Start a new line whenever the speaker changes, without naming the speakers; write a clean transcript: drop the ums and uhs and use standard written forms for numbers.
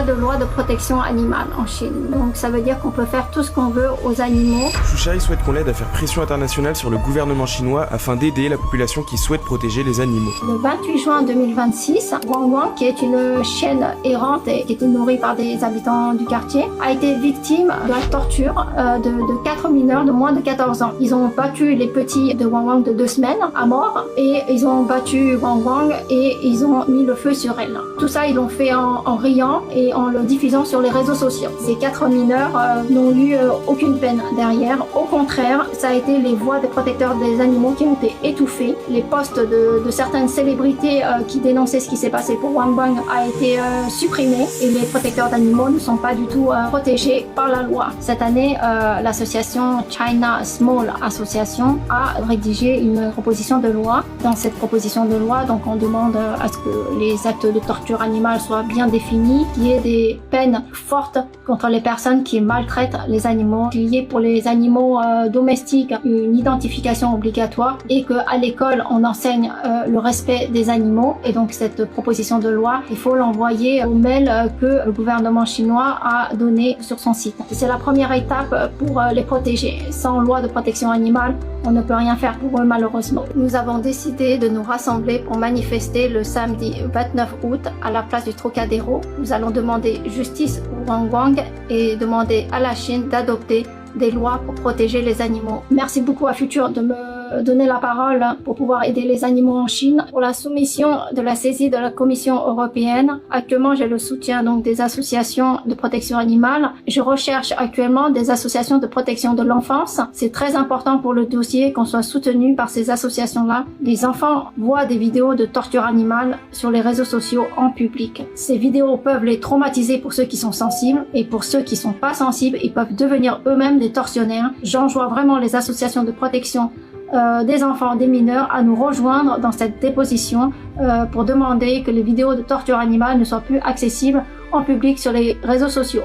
de loi de protection animale en Chine. Donc ça veut dire qu'on peut faire tout ce qu'on veut aux animaux.
Shushai souhaite qu'on l'aide à faire pression internationale sur le gouvernement chinois afin d'aider la population qui souhaite protéger les animaux.
Le 28 juin 2026, Wang Wang, qui est une chienne errante et qui était nourrie par des habitants du quartier, a été victime de la torture de 4 mineurs de moins de 14 ans. Ils ont battu les petits de Wang Wang de 2 semaines à mort et ils ont battu Wang Wang et ils ont mis le feu sur elle. Tout ça, ils l'ont fait en riant et en le diffusant sur les réseaux sociaux. Ces 4 mineurs n'ont eu aucune peine derrière. Au contraire, ça a été les voix des protecteurs des animaux qui ont été étouffées. Les posts de certaines célébrités qui dénonçaient ce qui s'est passé pour Wang Wang a été supprimé et les protecteurs d'animaux ne sont pas du tout protégés par la loi. Cette année, l'association China Small Association a rédigé une proposition de loi. Dans cette proposition de loi, donc on demande à ce que les actes de torture animale soient bien définis, qu'il y ait des peines fortes contre les personnes qui maltraitent les animaux, qu'il y ait pour les animaux domestiques une identification obligatoire et qu'à l'école on enseigne le respect des animaux. Et donc cette proposition de loi, il faut l'envoyer au mail que le gouvernement chinois a donné sur son site. C'est la première étape pour les protéger. Sans loi de protection animale, on ne peut rien faire pour eux malheureusement. Nous avons décidé de nous rassembler pour manifester le samedi 29 août à la place du Trocadéro. Nous allons demander justice pour Wang Wang et demander à la Chine d'adopter des lois pour protéger les animaux. Merci beaucoup à Futur de me donner la parole pour pouvoir aider les animaux en Chine. Pour la soumission de la saisie de la Commission européenne, actuellement j'ai le soutien donc des associations de protection animale. Je recherche actuellement des associations de protection de l'enfance. C'est très important pour le dossier qu'on soit soutenu par ces associations-là. Les enfants voient des vidéos de torture animale sur les réseaux sociaux en public. Ces vidéos peuvent les traumatiser pour ceux qui sont sensibles et pour ceux qui sont pas sensibles, ils peuvent devenir eux-mêmes des tortionnaires. J'enjoins vraiment les associations de protection des enfants, des mineurs à nous rejoindre dans cette déposition pour demander que les vidéos de torture animale ne soient plus accessibles en public sur les réseaux sociaux.